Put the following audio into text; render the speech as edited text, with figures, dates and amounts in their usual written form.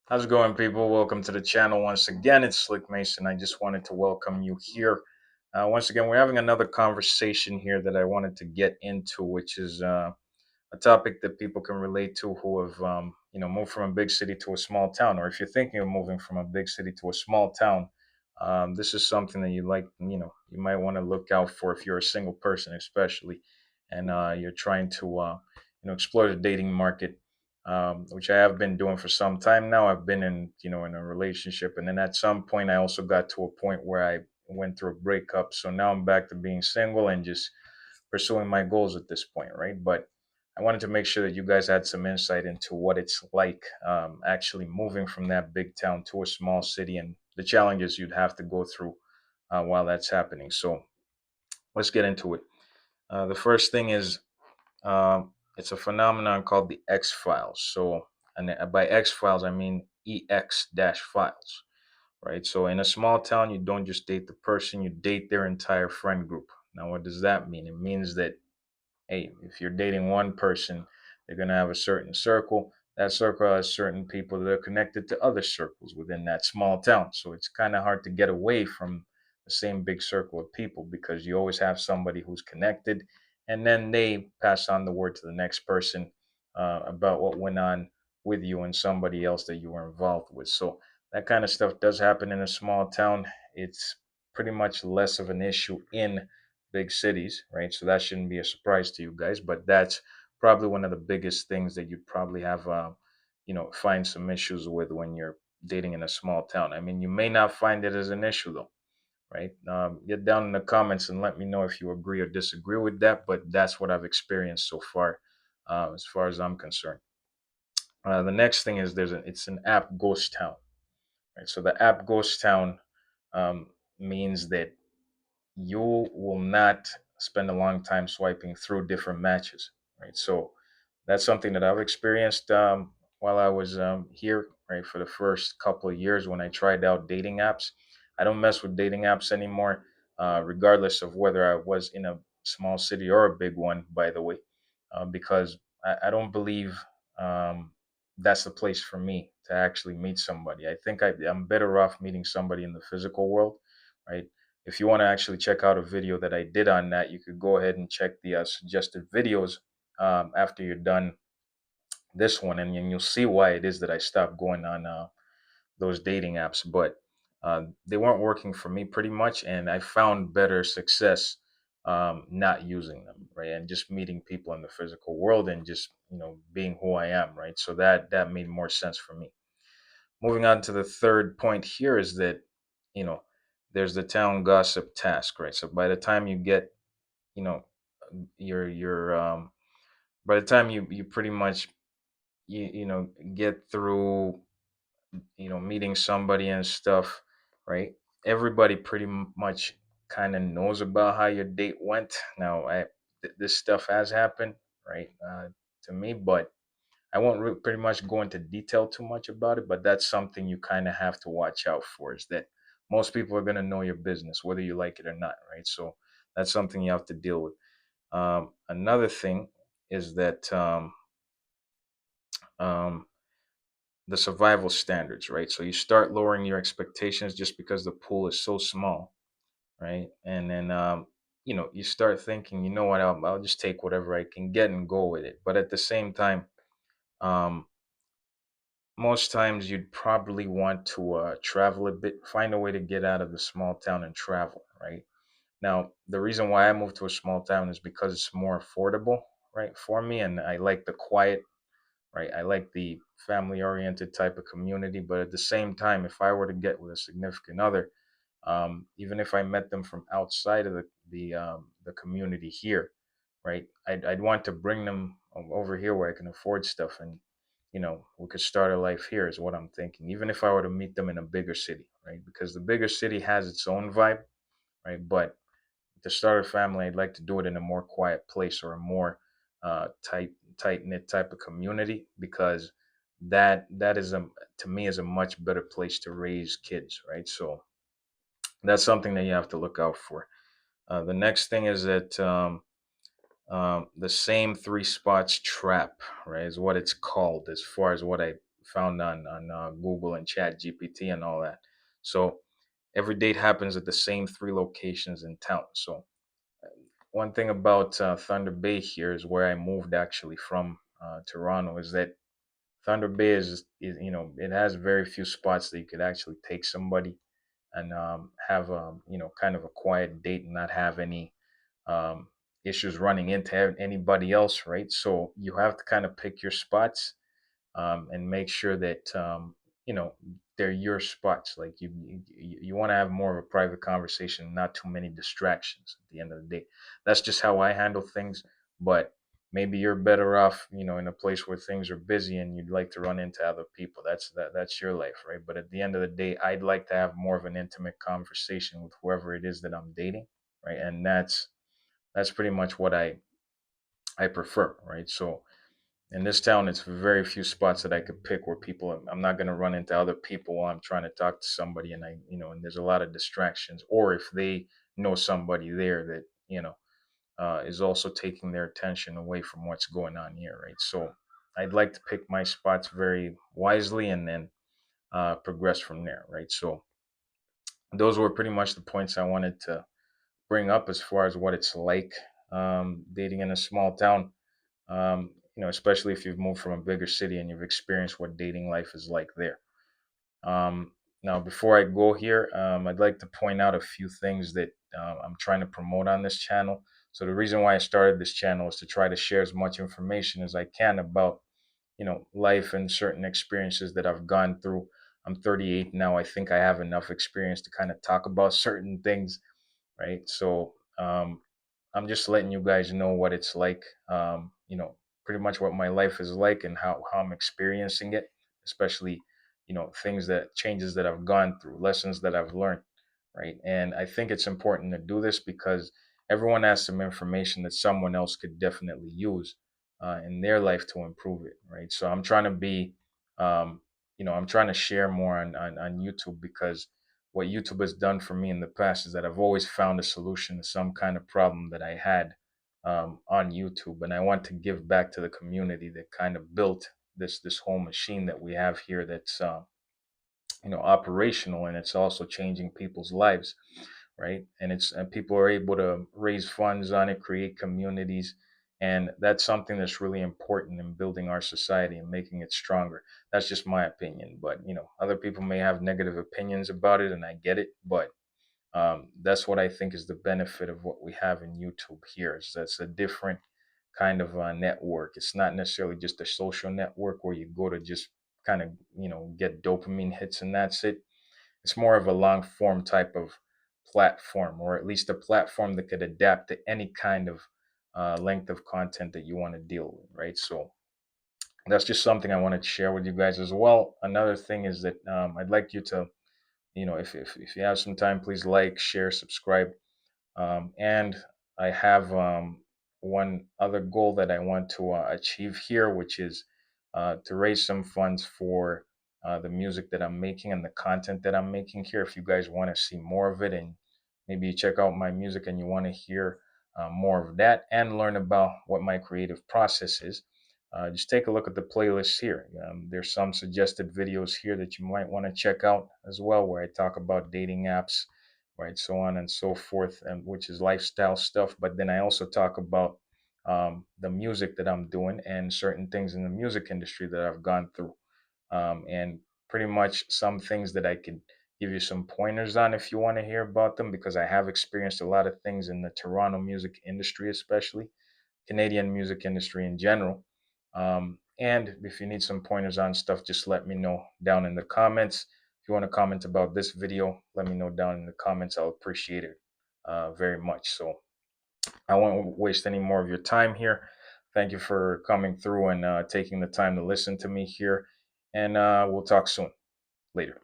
How's it going, people? Welcome to the channel once again. It's Slick Mason. I just wanted to welcome you here. Once again, we're having another conversation here that I wanted to get into, which is a topic that people can relate to who have, moved from a big city to a small town, or if you're thinking of moving from a big city to a small town. This is something that you might want to look out for if you're a single person, especially, and you're trying to, explore the dating market, which I have been doing for some time now. I've been in a relationship, and then at some point, I also got to a point where I went through a breakup. So now I'm back to being single and just pursuing my goals at this point, right? But I wanted to make sure that you guys had some insight into what it's like actually moving from that big town to a small city and the challenges you'd have to go through while that's happening. So let's get into it. The first thing is it's a phenomenon called the X Files. So, and by X Files, I mean EX dash files, right? So, in a small town, you don't just date the person, you date their entire friend group. Now, what does that mean? It means that hey, if you're dating one person, they're going to have a certain circle. That circle has certain people that are connected to other circles within that small town. So it's kind of hard to get away from the same big circle of people because you always have somebody who's connected. And then they pass on the word to the next person about what went on with you and somebody else that you were involved with. So that kind of stuff does happen in a small town. It's pretty much less of an issue in big cities, right? So that shouldn't be a surprise to you guys, but that's probably one of the biggest things that you'd probably have, find some issues with when you're dating in a small town. I mean, you may not find it as an issue though, right? Get down in the comments and let me know if you agree or disagree with that, but that's what I've experienced so as far as I'm concerned. The next thing is it's an app ghost town, right? So the app ghost town means that you will not spend a long time swiping through different matches, right? So that's something that I've experienced while I was here, right, for the first couple of years when I tried out dating apps. I don't mess with dating apps anymore, regardless of whether I was in a small city or a big one, by the way, because I don't believe that's the place for me to actually meet somebody. I think I'm better off meeting somebody in the physical world, right? If you want to actually check out a video that I did on that, you could go ahead and check the suggested videos after you're done this one, and you'll see why it is that I stopped going on those dating apps. But they weren't working for me pretty much, and I found better success not using them, right, and just meeting people in the physical world and just being who I am, right. So that made more sense for me. Moving on to the third point here is that you know there's the town gossip task, right? So by the time you get you know your by the time you pretty much get through meeting somebody and stuff, right? Everybody pretty much kind of knows about how your date went. Now this stuff has happened, right, to me, but I won't pretty much go into detail too much about it, but that's something you kind of have to watch out for, is that most people are going to know your business whether you like it or not, right? So that's something you have to deal with. Another thing is that um, the survival standards, right? So you start lowering your expectations just because the pool is so small, right? And then you start thinking, you know what, I'll just take whatever I can get and go with it. But at the same time, um, most times you'd probably want to travel a bit, find a way to get out of the small town and travel, right? Now, the reason why I moved to a small town is because it's more affordable, right, for me, and I like the quiet, right? I like the family oriented type of community, but at the same time, if I were to get with a significant other, even if I met them from outside of the community here, right? I'd want to bring them over here where I can afford stuff, and we could start a life here is what I'm thinking. Even if I were to meet them in a bigger city, right? Because the bigger city has its own vibe, right? But to start a family, I'd like to do it in a more quiet place or a more tight knit type of community, because that is a to me is a much better place to raise kids, right? So that's something that you have to look out for. The next thing is that the same three spots trap, right, is what it's called as far as what I found on Google and Chat GPT and all that. So every date happens at the same three locations in town. So one thing about Thunder Bay here is where I moved actually from Toronto is that Thunder Bay is it has very few spots that you could actually take somebody and have kind of a quiet date and not have any um, issues running into anybody else, right? So you have to kind of pick your spots and make sure that you know they're your spots. Like you want to have more of a private conversation, not too many distractions. At the end of the day, that's just how I handle things. But maybe you're better off, in a place where things are busy and you'd like to run into other people. That's your life, right? But at the end of the day, I'd like to have more of an intimate conversation with whoever it is that I'm dating, right? And that's pretty much what I prefer, right? So in this town, it's very few spots that I could pick where I'm not going to run into other people while I'm trying to talk to somebody. And and there's a lot of distractions. Or if they know somebody there that, is also taking their attention away from what's going on here, right? So I'd like to pick my spots very wisely and then progress from there, right? So those were pretty much the points I wanted to bring up as far as what it's like dating in a small town, especially if you've moved from a bigger city and you've experienced what dating life is like there. Now, before I go here, I'd like to point out a few things that I'm trying to promote on this channel. So the reason why I started this channel is to try to share as much information as I can about, life and certain experiences that I've gone through. I'm 38 now. I think I have enough experience to kind of talk about certain things, right? So I'm just letting you guys know what it's like, pretty much what my life is like and how I'm experiencing it, especially, things that changes that I've gone through, lessons that I've learned, right? And I think it's important to do this because everyone has some information that someone else could definitely use in their life to improve it, right? So I'm trying to be, I'm trying to share more on YouTube because what YouTube has done for me in the past is that I've always found a solution to some kind of problem that I had on YouTube, and I want to give back to the community that kind of built this whole machine that we have here that's operational, and it's also changing people's lives, right? And people are able to raise funds on it, create communities, and that's something that's really important in building our society and making it stronger. That's just my opinion, but other people may have negative opinions about it, and I get it, but that's what I think is the benefit of what we have in YouTube here. Is that's a different kind of network. It's not necessarily just a social network where you go to just kind of get dopamine hits and that's it. It's more of a long form type of platform, or at least a platform that could adapt to any kind of length of content that you want to deal with, right? So that's just something I wanted to share with you guys as well. Another thing is that I'd like you to, if you have some time, please like, share, subscribe. And I have one other goal that I want to achieve here, which is to raise some funds for the music that I'm making and the content that I'm making here. If you guys want to see more of it and maybe you check out my music and you want to hear more of that and learn about what my creative process is, just take a look at the playlist here. There's some suggested videos here that you might want to check out as well, where I talk about dating apps, right, so on and so forth, and which is lifestyle stuff. But then I also talk about the music that I'm doing and certain things in the music industry that I've gone through, and pretty much some things that I could give you some pointers on if you want to hear about them, because I have experienced a lot of things in the Toronto music industry, especially Canadian music industry in general. And if you need some pointers on stuff, just let me know down in the comments. If you want to comment about this video, let me know down in the comments. I'll appreciate it very much. So I won't waste any more of your time here. Thank you for coming through and taking the time to listen to me here. And we'll talk soon. Later.